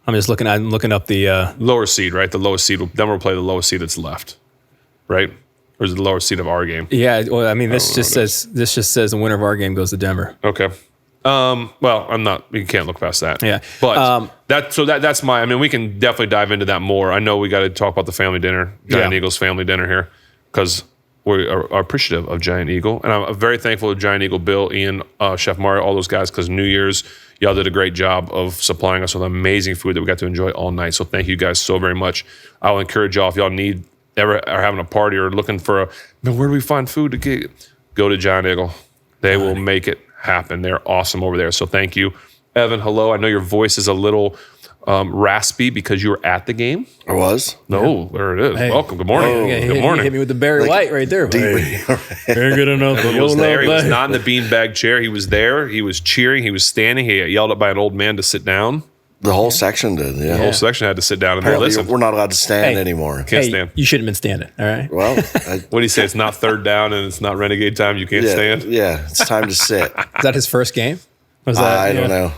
I'm looking up the Lower seed, right? The lowest seed. Denver will play the lowest seed that's left, right? Or is it the lower seed of our game? Yeah, well, I mean, this just says the winner of our game goes to Denver. Okay. Well, I'm not. You can't look past that. Yeah. But that's my. I mean, we can definitely dive into that more. I know we got to talk about the family dinner, Giant Eagle's family dinner here, because we are appreciative of Giant Eagle, and I'm very thankful to Giant Eagle, Bill, Ian, Chef Mario, all those guys, because New Year's, y'all did a great job of supplying us with amazing food that we got to enjoy all night. So thank you guys so very much. I'll encourage y'all, if y'all ever are having a party or looking for where do we find food to get, go to Giant Eagle. They will make it happen. They're awesome over there. So thank you. Evan, hello. I know your voice is a little raspy because you were at the game. I was. No, there it is. Hey. Welcome. Good morning. Good morning. You hit me with the Barry White right there. Very good enough. He was there. He was not in the beanbag chair. He was there. He was cheering. He was standing. He got yelled at by an old man to sit down. The whole section did. Yeah. The whole section had to sit down and Apparently listen. we're not allowed to stand anymore. Can't stand. You shouldn't have been standing. All right. Well, What do you say? It's not third down and it's not renegade time. You can't stand. Yeah, it's time to sit. Is that his first game? Was that, I don't know.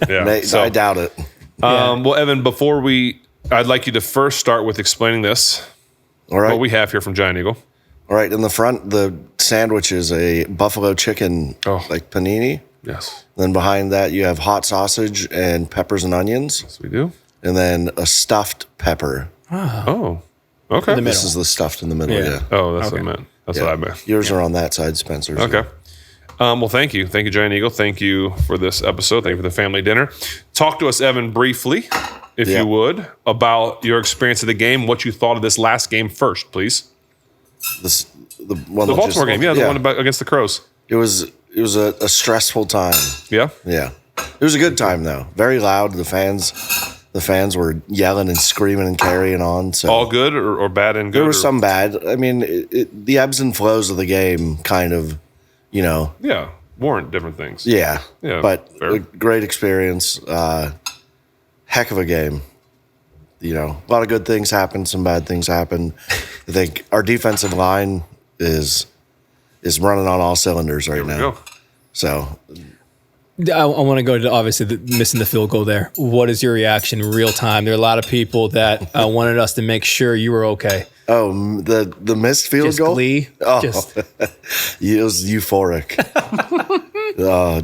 Yeah. I doubt it. Well, Evan, I'd like you to first start with explaining this. All right. What we have here from Giant Eagle. All right. In the front, the sandwich is a buffalo chicken, like panini. Yes. Then behind that, you have hot sausage and peppers and onions. Yes, we do. And then a stuffed pepper. Oh, okay. This is the stuffed in the middle. Yeah. Oh, that's what I meant. That's what I meant. Yours are on that side, Spencer's. Okay. Well, thank you. Thank you, Giant Eagle. Thank you for this episode. Thank you for the family dinner. Talk to us, Evan, briefly, if you would, about your experience of the game, what you thought of this last game first, please. The Baltimore game, the one against the Crows. It was a stressful time. Yeah? Yeah. It was a good time, though. Very loud. The fans were yelling and screaming and carrying on. So all good or bad and good? There was some bad. I mean, the ebbs and flows of the game kind of, Yeah, warrant different things. Yeah. Yeah, but fair. a great experience. Heck of a game. A lot of good things happened. Some bad things happened. I think our defensive line is running on all cylinders right now. Go. So I want to go to obviously missing the field goal there. What is your reaction in real time? There are a lot of people that wanted us to make sure you were okay. Oh, the missed field Just goal? glee. Oh, Just it was euphoric.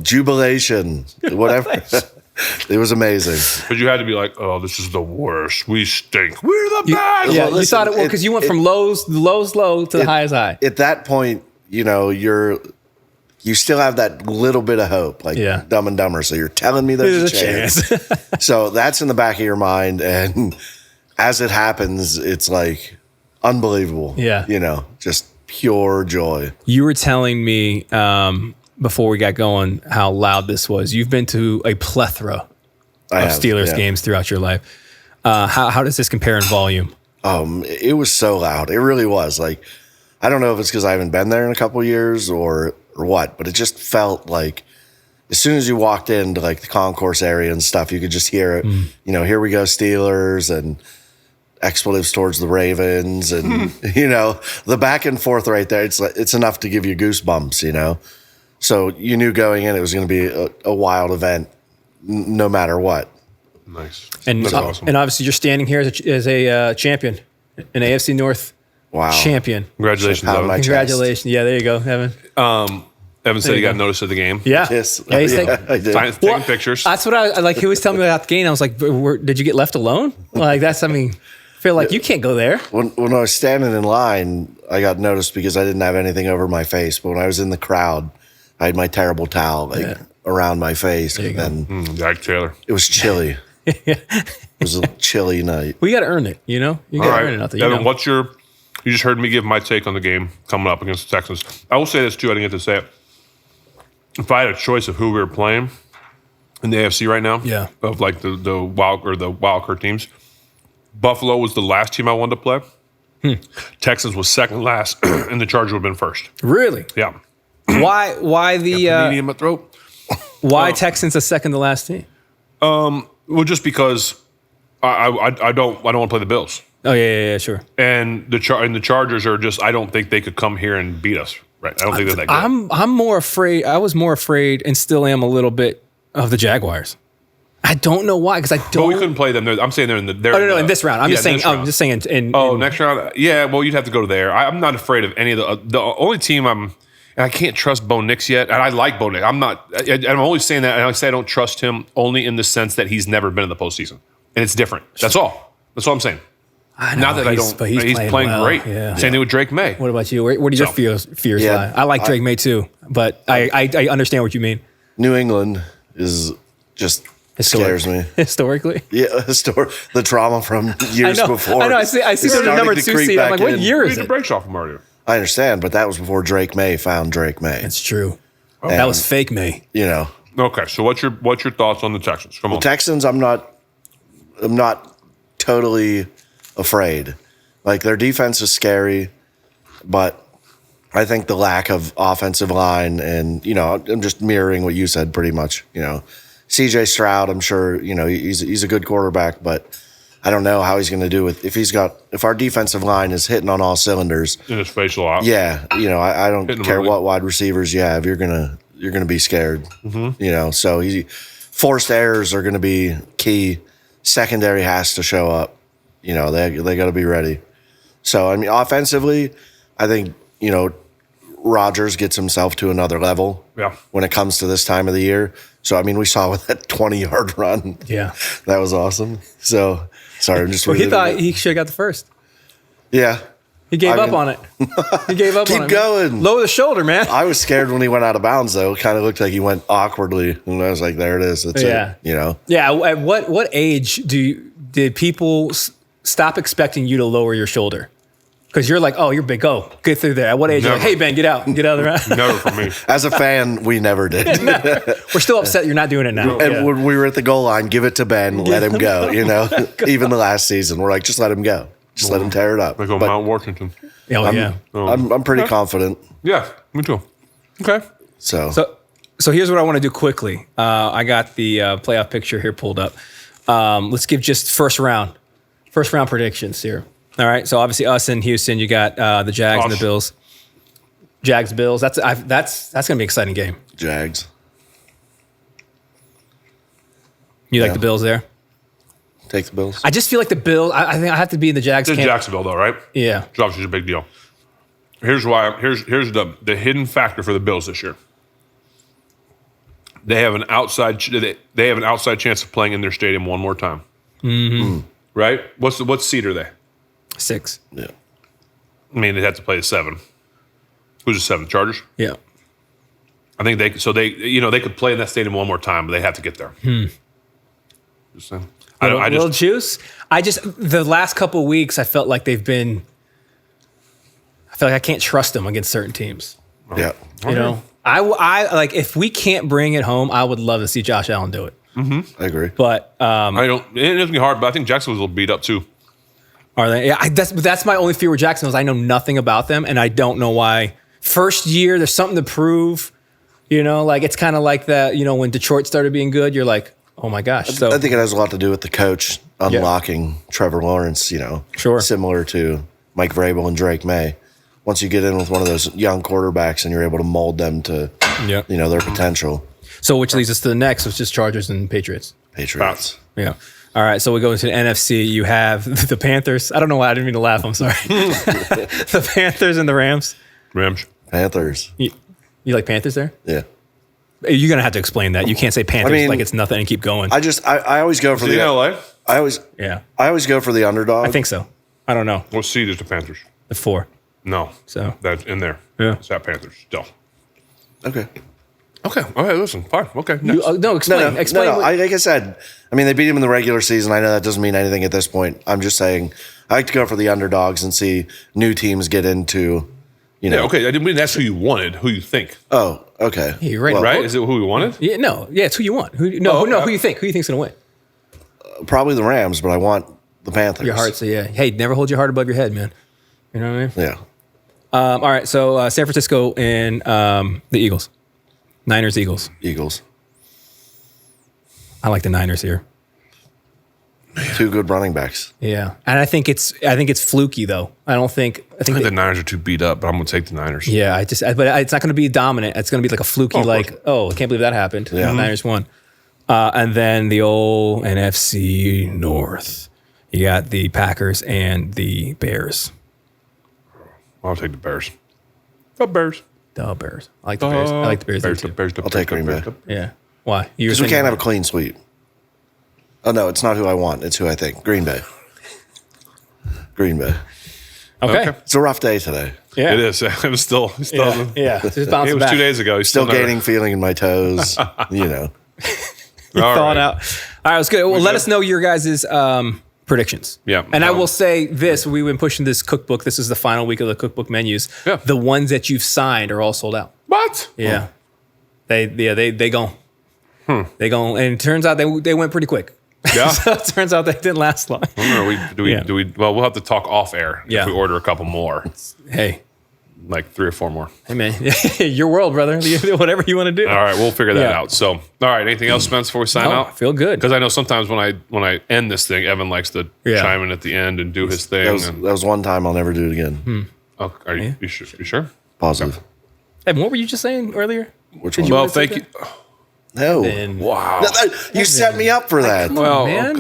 Jubilation, whatever. It was amazing. But you had to be like, oh, this is the worst. We stink. We're the best. Yeah, Well, you listen, thought it because you went from lowest low to the highest high. At that point, you still have that little bit of hope, like Dumb and Dumber. So you're telling me there's a chance. So that's in the back of your mind, and as it happens, it's like unbelievable. Yeah. Just pure joy. You were telling me before we got going how loud this was. You've been to a plethora of Steelers games throughout your life. How does this compare in volume? It was so loud. It really was. Like, I don't know if it's because I haven't been there in a couple of years or what, but it just felt like as soon as you walked into like the concourse area and stuff, you could just hear it. Here we go Steelers and expletives towards the Ravens and the back and forth right there. It's enough to give you goosebumps. So you knew going in it was going to be a wild event, no matter what. Nice. And That's awesome. And obviously you're standing here as a champion, an AFC North champion. Congratulations, Pound Evan. my chest. Congratulations. Yeah, there you go, Evan. Evan said he got notice of the game. Yeah. Yes. Yeah, he's I did. Taking pictures. That's what I like. He was telling me about the game. I was like, did you get left alone? Like, I feel like you can't go there. When I was standing in line, I got noticed because I didn't have anything over my face. But when I was in the crowd, I had my terrible towel around my face. And then Jack Taylor. it was chilly. It was a chilly night. We got to earn it, You got to earn it out there. Evan, you just heard me give my take on the game coming up against the Texans. I will say this too, I didn't get to say it. If I had a choice of who we were playing in the AFC right now, of like the wild card teams, Buffalo was the last team I wanted to play. Texans was second last, and the Chargers would have been first. Really? Yeah. Why Panini in my throat. why Texans a second to last team? Well, just because I don't want to play the Bills, Oh yeah, sure. and the Chargers are just. I don't think they could come here and beat us. Right. I don't think they're that good. I'm more afraid. I was more afraid, and still am a little bit, of the Jaguars. I don't know why, because I don't. But we couldn't play them. I'm saying they're in the. No, in this round. I'm just saying. next round. I'm just saying. Next round. Yeah, well, you'd have to go to there. I'm not afraid of any of the only team and I can't trust Bo Nix yet, and I like Bo Nix. I'm not. I'm only saying that, and I say I don't trust him only in the sense that he's never been in the postseason, and it's different. That's all. That's all I'm saying. I know, Not that I don't. but He's playing well. great. Yeah. Same thing with Drake May. What about you? Where do your fears Yeah. lie? I like Drake May too, but I understand what you mean. New England is just scares me. Historically. Yeah, the trauma from years before. I know. I see. They're the starting number to 2 creep seed. I'm back like, what in. year Read is the it? brakes off him already. I understand, but that was before Drake May found Drake May. It's true. That was fake May. You know, Okay, so what's your thoughts on the Texans? Come on. Texans. I'm not totally afraid. Like, their defense is scary, but I think the lack of offensive line, and I'm just mirroring what you said pretty much. CJ Stroud, I'm sure he's a good quarterback, but I don't know how he's going to do if our defensive line is hitting on all cylinders. In his facial out. Yeah, I don't Hitting them care early. what wide receivers you have. You're gonna be scared. So forced errors are gonna be key. Secondary has to show up. They got to be ready. So offensively, I think Rodgers gets himself to another level. Yeah. When it comes to this time of the year. So we saw with that 20-yard run. Yeah. That was awesome. So sorry, I'm just. Well, he thought he should have got the first. Yeah. He gave up on it. He gave up on it. Keep going. Lower the shoulder, man. I was scared when he went out of bounds, though. It kind of looked like he went awkwardly, and I was like, "There it is. That's it." Yeah. At what age did people stop expecting you to lower your shoulder? Because you're like, "Oh, you're big. Go get through there." At what age? You're like, Never. "Hey, Ben, get out of the round." Never for me. As a fan, we never did. We're still upset you're not doing it now. And Yeah. when we were at the goal line, give it to Ben, let him go. Even the last season, we're like, just let him go. Just let him tear it up. Like on But Mount Washington. Oh, yeah. I'm pretty confident. Yeah, me too. Okay. So So here's what I want to do quickly. I got the playoff picture here pulled up. Let's give just first round predictions here. All right. So obviously us in Houston, you got the Jags and the Us. Bills. Jags Bills. That's gonna be an exciting game. Jags. You like Yeah. the Bills there? Take the Bills. I just feel like the Bills. I think I have to be in the Jags It's in camp. Jacksonville, though, right? Yeah. It's obviously a big deal. Here's why. Here's the hidden factor for the Bills this year. They have an outside chance of playing in their stadium one more time. Mm-hmm. Right? What seed are they? 6. Yeah. I mean, they have to play the 7. Who's the 7? Chargers. Yeah. I think they could play in that stadium one more time, but they have to get there. Just saying. Little juice. The last couple of weeks, I felt like they've been. I feel like I can't trust them against certain teams. Yeah. You know, I like if we can't bring it home, I would love to see Josh Allen do it. I agree. But I don't. It doesn't be hard, but I think Jacksonville's will beat up too. are they? Yeah, that's my only fear with Jacksonville. Is I know nothing about them, and I don't know why. First year, there's something to prove. Like it's kind of like that. When Detroit started being good, you're like, oh my gosh. So I think it has a lot to do with the coach unlocking Trevor Lawrence, Sure. similar to Mike Vrabel and Drake May. Once you get in with one of those young quarterbacks and you're able to mold them to, yeah. their potential. So which leads us to the next, which is Chargers and Patriots. Patriots. Yeah. All right. So we go into the NFC. You have the Panthers. I don't know why I didn't mean to laugh. I'm sorry. The Panthers and the Rams. Rams. Panthers. You like Panthers there? Yeah. You're gonna have to explain that. You can't say Panthers like it's nothing and keep going. I always go for Is he in LA? I always go for the underdog. I think so. I don't know. What seed is the Panthers? The 4. No. So That's in there. Yeah. It's at Panthers still. Okay. Okay. All right. Listen. Fine. Okay. Next. no, explain. Explain. No. what- Like I said, they beat him in the regular season. I know that doesn't mean anything at this point. I'm just saying I like to go for the underdogs and see new teams get into, Yeah. Okay. I didn't ask who you wanted. Who you think? Oh, okay. Yeah, you're right. Well, Right? Is it who we wanted? Yeah, no. Yeah, it's who you want. Who you think? Who you think's gonna win? Probably the Rams, but I want the Panthers. Your heart. So yeah. Hey, never hold your heart above your head, man. You know what I mean? Yeah. All right, so San Francisco and the Eagles. Niners, Eagles. Eagles. I like the Niners here. Two good running backs. Yeah, and I think it's fluky though. I think the Niners are too beat up, but I'm going to take the Niners. Yeah, but it's not going to be dominant. It's going to be like a fluky, I can't believe that happened. Yeah. The Niners won. And then the old NFC North. You got the Packers and the Bears. I'll take the Bears. The Bears. The Bears. I like the Bears. I like the Bears. Bears. I'll take Green Bay. Yeah. Why? Because we can't have a clean sweep. Oh, no, it's not who I want. It's who I think. Green Bay. Green Bay. Okay. It's a rough day today. Yeah. It is. It was still. Just bouncing It was back. 2 days ago. He's Still never- gaining feeling in my toes. You know. All Thawing right. out. All right, let's go. Well, let us know your guys' predictions. Yeah. And I will say this: we've been pushing this cookbook. This is the final week of the cookbook menus. Yeah. The ones that you've signed are all sold out. What? Yeah. They gone. They gone, and it turns out they went pretty quick. Yeah. So it turns out they didn't last long. Do we? Well, we'll have to talk off air Yeah. if we order a couple more, Hey, like 3 or 4 more. hey man, your world, brother. Whatever you want to do. All right, we'll figure that Yeah. out. So, all right, anything else, Spence, before we sign Oh, I out? feel good. Because I know sometimes when I end this thing, Evan likes to Yeah. chime in at the end and do his thing. That was one time. I'll never do it again. Oh, are you sure? You sure? Positive. Evan, what were you just saying earlier? Which Did one? you Well, wanna say thank you. that? No. Wow. You set me up for that. Well, man.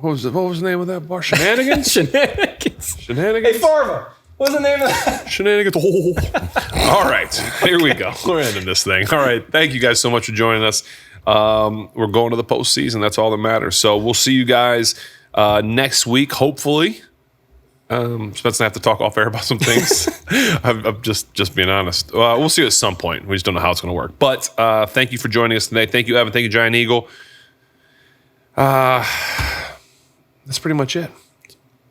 what was the name of that bar? Shenanigans. Shenanigans. Shenanigans. Hey, Farmer. What's the name of that? Shenanigans. Oh. All right, here we go. We're ending this thing. All right, thank you guys so much for joining us. We're going to the postseason. That's all that matters. So we'll see you guys next week, hopefully. Spence and I have to talk off air about some things. I'm just being honest. We'll see you at some point. We just don't know how it's going to work. But thank you for joining us today. Thank you, Evan. Thank you, Giant Eagle. That's pretty much it.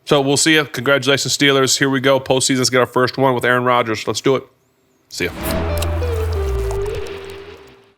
So we'll see you. Congratulations, Steelers. Here we go. Postseason. Let's get our first one with Aaron Rodgers. Let's do it. See ya.